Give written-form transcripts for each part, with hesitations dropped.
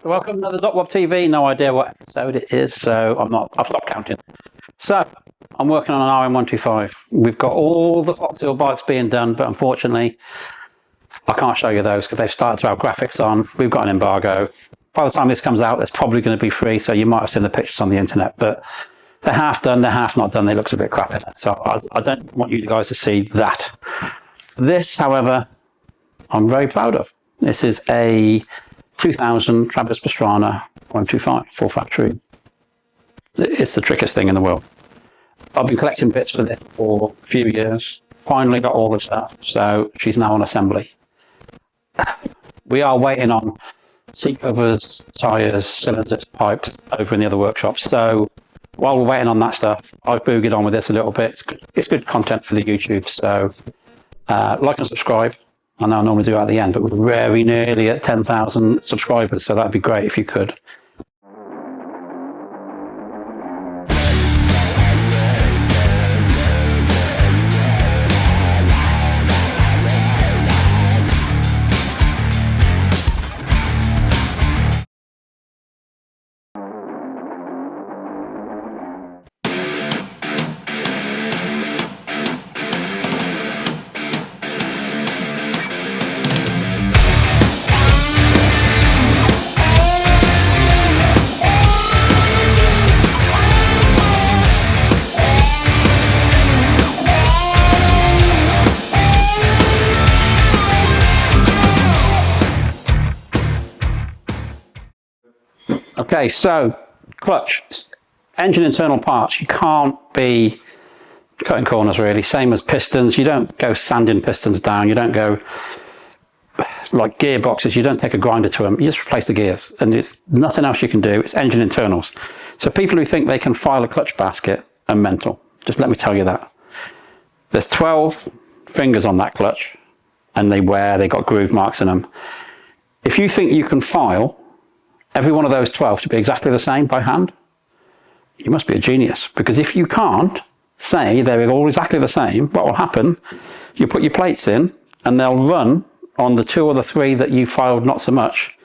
Welcome to the DocWob TV. No idea what episode it is, so I've stopped counting. So I'm working on an RM125. We've got all the Foxhill bikes being done, but unfortunately I can't show you those because they've started to have graphics on. We've got an embargo. By the time this comes out, it's probably going to be free, so you might have seen the pictures on the internet, but they're half done, they're half not done. They look a bit crap in it, so I don't want you guys to see that. This, however, I'm very proud of. This is a 2000 Travis Pastrana RM125 full factory. It's the trickiest thing in the world. I've been collecting bits for this for a few years. Finally got all the stuff, so she's now on assembly. We are waiting on seat covers, tyres, cylinders, pipes over in the other workshop. So while we're waiting on that stuff, I've boogied on with this a little bit. It's good content for the YouTube. So like and subscribe. I know I normally do it at the end, but we're very nearly at 10,000 subscribers, so that'd be great if you could. Okay, so clutch, engine internal parts, you can't be cutting corners really, same as pistons. You don't go sanding pistons down, you don't go like gearboxes, you don't take a grinder to them, you just replace the gears, and it's nothing else you can do. It's engine internals. So people who think they can file a clutch basket are mental. Just let me tell you that. There's 12 fingers on that clutch, and they got groove marks in them. If you think you can file every one of those 12 to be exactly the same by hand, you must be a genius. Because if you can't say they're all exactly the same, what will happen, you put your plates in and they'll run on the 2 or the 3 that you filed not so much,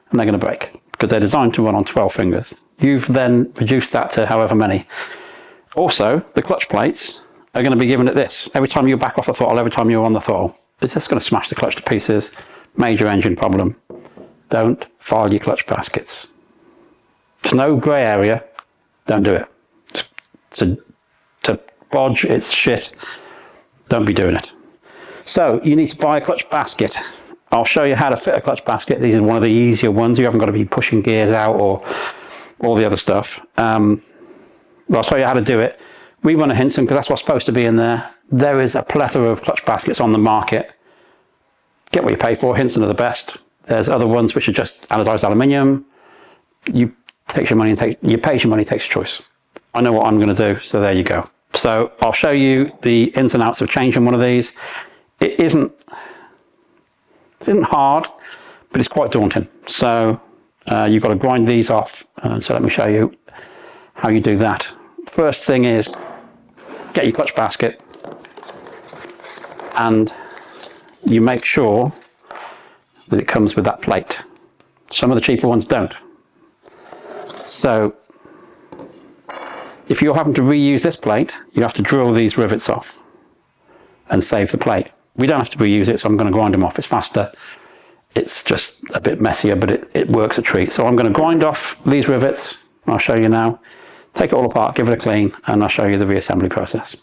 and they're going to break because they're designed to run on 12 fingers. You've then reduced that to however many. Also, the clutch plates are going to be given at this. Every time you back off the throttle, every time you're on the throttle, it's just going to smash the clutch to pieces. Major engine problem. Don't file your clutch baskets. There's no grey area. Don't do it. To bodge, it's shit. Don't be doing it. So you need to buy a clutch basket. I'll show you how to fit a clutch basket. These are one of the easier ones. You haven't got to be pushing gears out or all the other stuff. I'll show you how to do it. We run a Hinson because that's what's supposed to be in there. There is a plethora of clutch baskets on the market. Get what you pay for. Hinson are the best. There's other ones which are just anodized aluminium. You take your money and you pay your money, takes your choice. I know what I'm going to do, so there you go. So I'll show you the ins and outs of changing one of these. It isn't hard, but it's quite daunting. So you've got to grind these off. So let me show you how you do that. First thing is get your clutch basket, and you make sure that it comes with that plate. Some of the cheaper ones don't. So if you're having to reuse this plate, you have to drill these rivets off and save the plate. We don't have to reuse it, so I'm going to grind them off. It's faster. It's just a bit messier, but it works a treat. So I'm going to grind off these rivets. I'll show you now. Take it all apart, give it a clean, and I'll show you the reassembly process.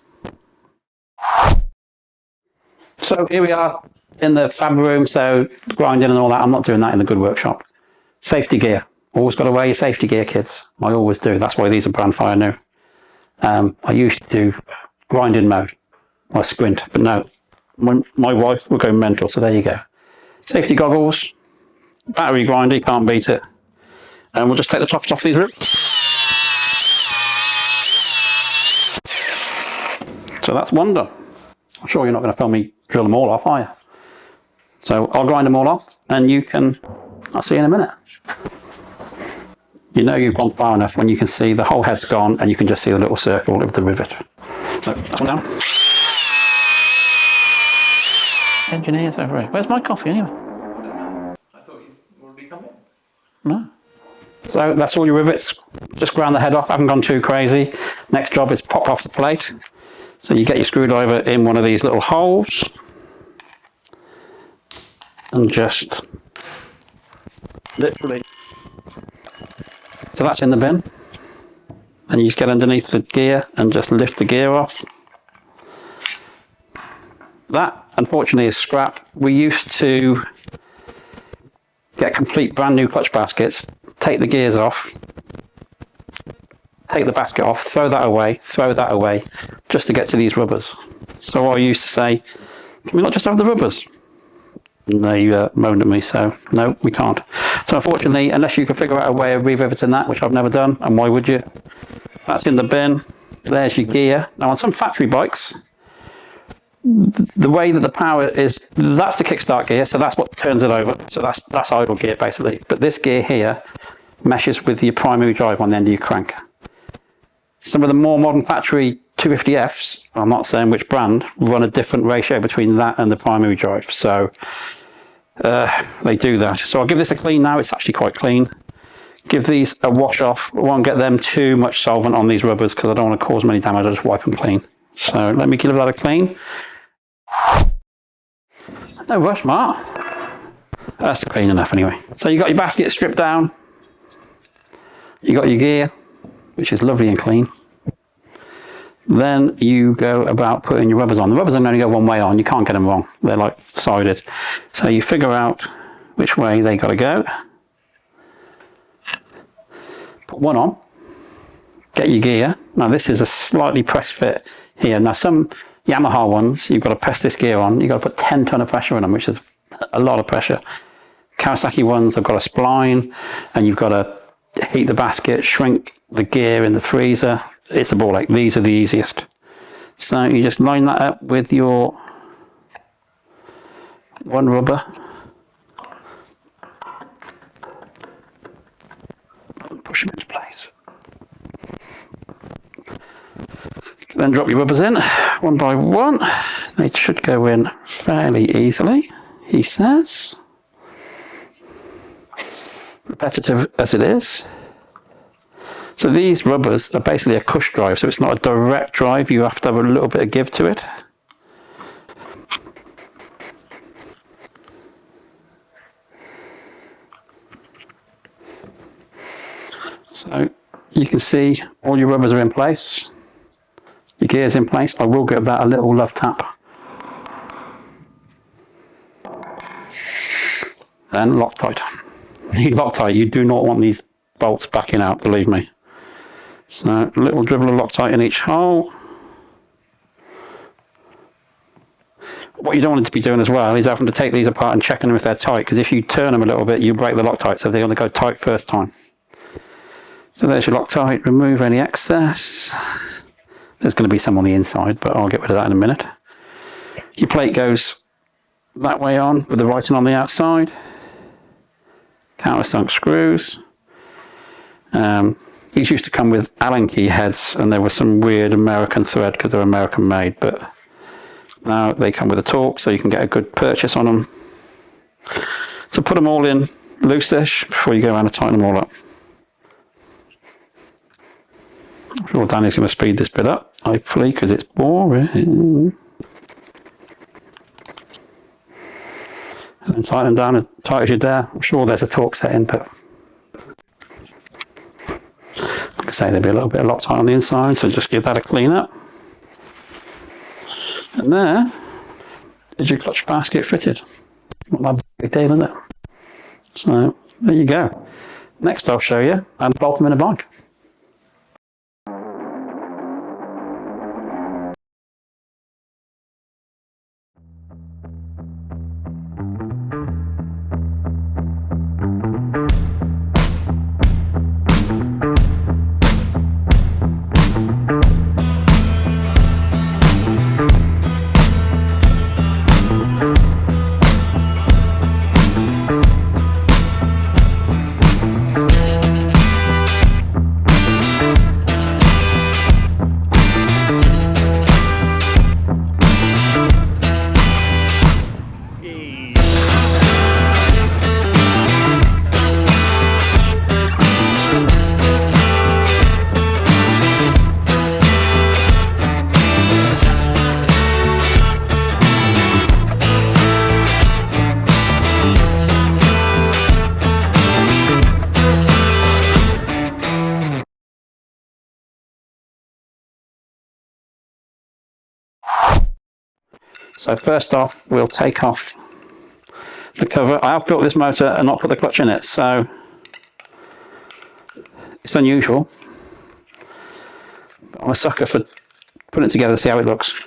So here we are in the fab room, so grinding and all that. I'm not doing that in the good workshop. Safety gear. Always got to wear your safety gear, kids. I always do. That's why these are brand fire new. I used to do grinding mode or squint, but no. My wife will go mental, so there you go. Safety goggles, battery grinder, you can't beat it. And we'll just take the tops off these ribs. So that's one done. I'm sure you're not going to film me drill them all off, are you? So I'll grind them all off, and I'll see you in a minute. You know you've gone far enough when you can see the whole head's gone and you can just see the little circle of the rivet. So that's one down. Engineers over here. Where's my coffee anyway? I thought you would be coming. No. So that's all your rivets. Just ground the head off, haven't gone too crazy. Next job is pop off the plate. So you get your screwdriver in one of these little holes and just literally, so that's in the bin. And you just get underneath the gear and just lift the gear off. That, unfortunately, is scrap. We used to get complete brand new clutch baskets, take the gears off, take the basket off, throw that away, just to get to these rubbers. So I used to say, can we not just have the rubbers? And they moaned at me, so no, we can't. So unfortunately, unless you can figure out a way of re-riveting that, which I've never done, and why would you? That's in the bin. There's your gear. Now on some factory bikes, the way that the power is, that's the kickstart gear, so that's what turns it over. So that's idle gear basically. But this gear here meshes with your primary drive on the end of your crank. Some of the more modern factory 250Fs, I'm not saying which brand, run a different ratio between that and the primary drive. So they do that. So I'll give this a clean now. It's actually quite clean. Give these a wash off. I won't get them too much solvent on these rubbers because I don't want to cause many damage. I'll just wipe them clean. So let me give that a clean. No rush, Mark. That's clean enough anyway. So you got your basket stripped down. You got your gear, which is lovely and clean. Then you go about putting your rubbers on. The rubbers only go one way on. You can't get them wrong. They're like sided. So you figure out which way they got to go. Put one on. Get your gear. Now this is a slightly press fit here. Now some Yamaha ones, you've got to press this gear on. You've got to put 10 ton of pressure on them, which is a lot of pressure. Kawasaki ones have got a spline, and you've got to heat the basket, shrink the gear in the freezer. It's a ball ache. These are the easiest. So you just line that up with your one rubber. Push them into place. Then drop your rubbers in one by one. They should go in fairly easily, he says. Repetitive as it is. So these rubbers are basically a cush drive, so it's not a direct drive. You have to have a little bit of give to it. So you can see all your rubbers are in place. Your gear's in place. I will give that a little love tap. Then Loctite. Loctite, you do not want these bolts backing out, believe me. So a little dribble of Loctite in each hole. What you don't want to be doing as well is having to take these apart and checking them if they're tight, because if you turn them a little bit, you break the Loctite, so they're going to go tight first time. So there's your Loctite. Remove any excess. There's going to be some on the inside, but I'll get rid of that in a minute. Your plate goes that way on with the writing on the outside. Countersunk screws. These used to come with Allen key heads, and there was some weird American thread because they're American made, but now they come with a torque, so you can get a good purchase on them. So put them all in loose-ish before you go around and tighten them all up. I'm sure Danny's going to speed this bit up, hopefully, because it's boring. And then tighten them down as tight as you dare. I'm sure there's a torque setting, but like I say, there'll be a little bit of Loctite on the inside, so just give that a clean up. And there is your clutch basket fitted. Not that big deal, is it? So there you go. Next I'll show you how to bolt them in a bike. So first off, we'll take off the cover. I have built this motor and not put the clutch in it, so it's unusual. But I'm a sucker for putting it together to see how it looks.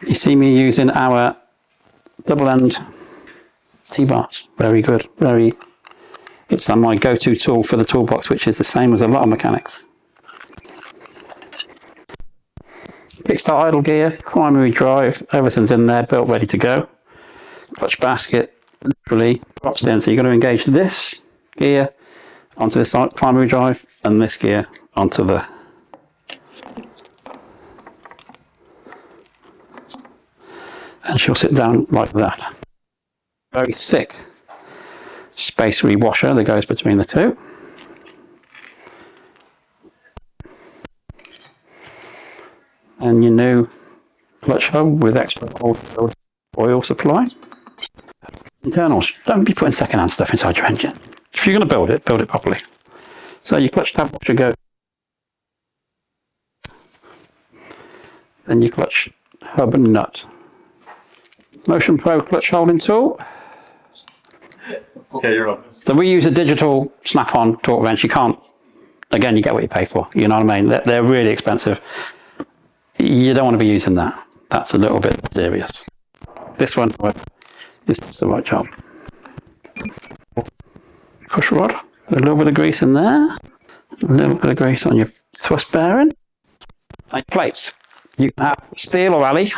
You see me using our double end T-bars. Very good. It's my go-to tool for the toolbox, which is the same as a lot of mechanics. Kickstart idle gear, primary drive, everything's in there, built, ready to go. Clutch basket literally drops in, so you're going to engage this gear onto this primary drive and this gear onto the and she'll sit down like that. Very thick spacery washer that goes between the two. And your new clutch hub with extra oil supply. Internals, don't be putting second-hand stuff inside your engine. If you're going to build it properly. So your clutch tab washer goes, then your clutch hub and nut. Motion Pro clutch holding tool. Yeah, you're on. So we use a digital snap-on torque wrench. You can't, again, you get what you pay for. You know what I mean? They're really expensive. You don't want to be using that. That's a little bit serious. This one is just the right job. Push rod, a little bit of grease in there. A little bit of grease on your thrust bearing. And plates. You can have steel or alley.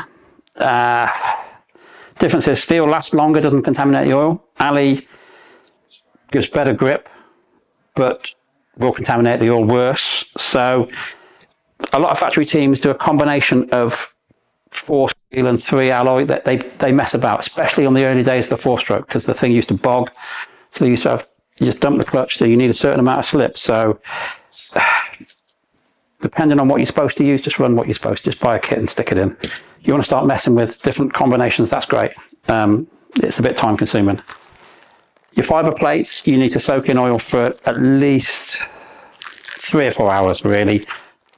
Difference is steel lasts longer, doesn't contaminate the oil. Alley gives better grip, but will contaminate the oil worse. So a lot of factory teams do a combination of 4 steel and 3 alloy. That they mess about, especially on the early days of the 4-stroke, because the thing used to bog. So you just dump the clutch, so you need a certain amount of slip. So depending on what you're supposed to use, just run what you're supposed to. Just buy a kit and stick it in. You want to start messing with different combinations, that's great. It's a bit time consuming. Your fiber plates, you need to soak in oil for at least 3 or 4 hours, really.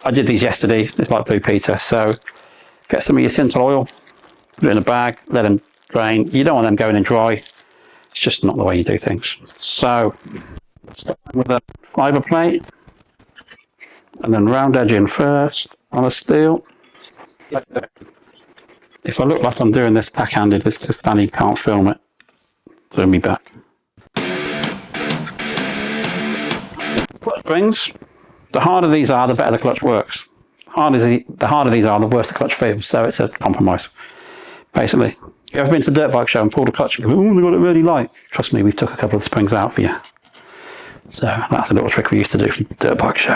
I did these yesterday. It's like Blue Peter. So get some of your Synthol oil, put it in a bag, let them drain. You don't want them going in dry. It's just not the way you do things. So start with a fiber plate and then round edge in first on a steel. If I look like I'm doing this back-handed, it's because Danny can't film it. Throw me back. Clutch springs. The harder these are, the better the clutch works. The harder these are, the worse the clutch feels. So it's a compromise, basically. You ever been to the dirt bike show and pulled a clutch and go, oh, they got it really light? Trust me, we took a couple of the springs out for you. So that's a little trick we used to do for the dirt bike show.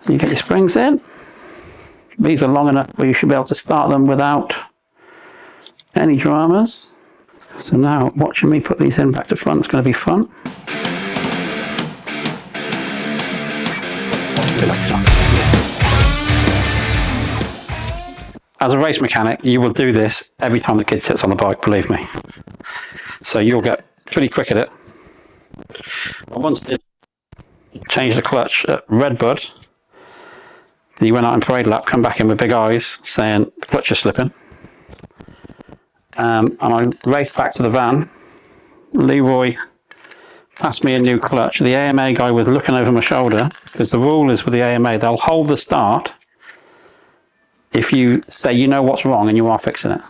So you get your springs in. These are long enough where you should be able to start them without any dramas. So now, watching me put these in back to front is going to be fun. As a race mechanic, you will do this every time the kid sits on the bike, believe me. So you'll get pretty quick at it. I once did change the clutch at Redbud. He went out in parade lap, come back in with big eyes, saying the clutch is slipping. And I raced back to the van. Leroy passed me a new clutch. The AMA guy was looking over my shoulder, because the rule is with the AMA, they'll hold the start if you say you know what's wrong and you are fixing it.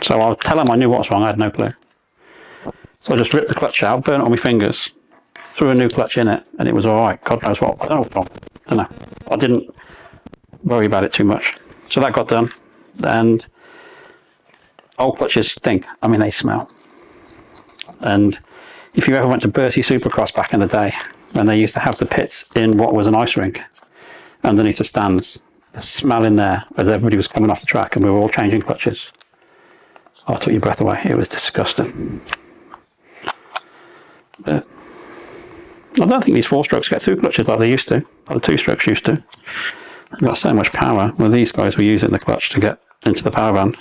So I'll tell him I knew what was wrong, I had no clue. So I just ripped the clutch out, burnt it on my fingers, threw a new clutch in it, and it was all right. God knows what. I don't know what's wrong. I don't know. I didn't worry about it too much. So that got done. And old clutches stink. I mean, they smell. And if you ever went to Bercy Supercross back in the day, when they used to have the pits in what was an ice rink underneath the stands, the smell in there as everybody was coming off the track and we were all changing clutches. Oh, it took your breath away. It was disgusting. But I don't think these 4-strokes get through clutches like they used to, like the 2-strokes used to. They've got so much power. Well, these guys were using the clutch to get into the power band.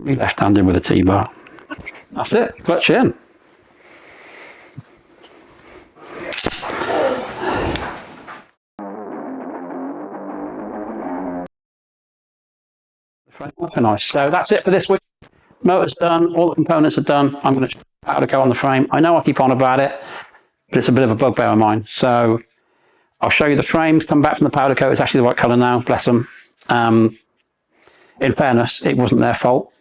Be left-handed with a T-bar. That's it, clutch in. proper nice. So that's it for this week. Motor's done, all the components are done. I'm going to powder coat on the frame. I know I keep on about it, but it's a bit of a bugbear of mine. So I'll show you the frames, come back from the powder coat. It's actually the right colour now, bless them. In fairness, it wasn't their fault.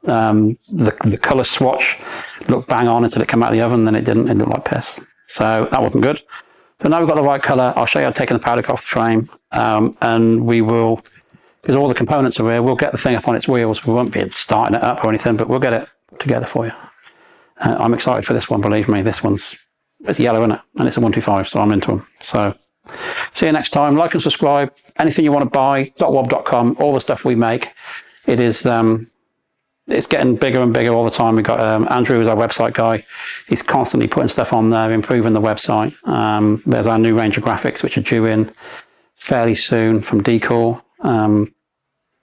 The colour swatch looked bang on until it came out of the oven, then it didn't. It looked like piss. So that wasn't good. So now we've got the right colour. I'll show you how taking the powder coat off the frame, and we will, because all the components are here, we'll get the thing up on its wheels. We won't be starting it up or anything, but we'll get it together for you. I'm excited for this one, believe me. This one's, it's yellow, isn't it? And it's a 125, so I'm into them. So see you next time. Like and subscribe. Anything you want to buy, DocWob.com, all the stuff we make. It is, it's getting bigger and bigger all the time. We've got Andrew, who's our website guy. He's constantly putting stuff on there, improving the website. There's our new range of graphics, which are due in fairly soon from Decor.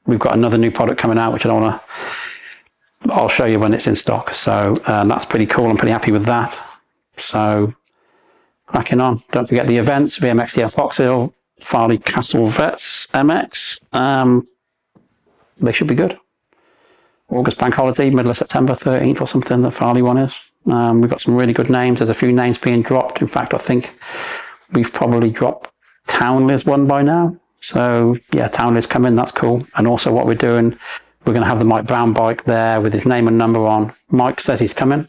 We've got another new product coming out, which I don't want to, I'll show you when it's in stock. So that's pretty cool. I'm pretty happy with that. So cracking on. Don't forget the events, VMXdN Foxhill, Farley Castle Vets MX. They should be good. August bank holiday, middle of September 13th or something, the Farley one is. We've got some really good names. There's a few names being dropped. In fact, I think we've probably dropped Townley's one by now. So yeah, Townley's coming, that's cool. And also what we're doing, we're going to have the Mike Brown bike there with his name and number on. Mike says he's coming.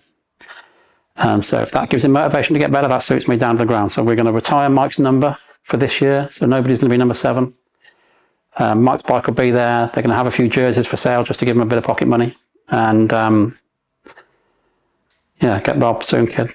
So if that gives him motivation to get better, that suits me down to the ground. So we're going to retire Mike's number for this year. So nobody's going to be number 7. Mike's bike will be there. They're going to have a few jerseys for sale just to give him a bit of pocket money. And yeah, get Bob soon, kid.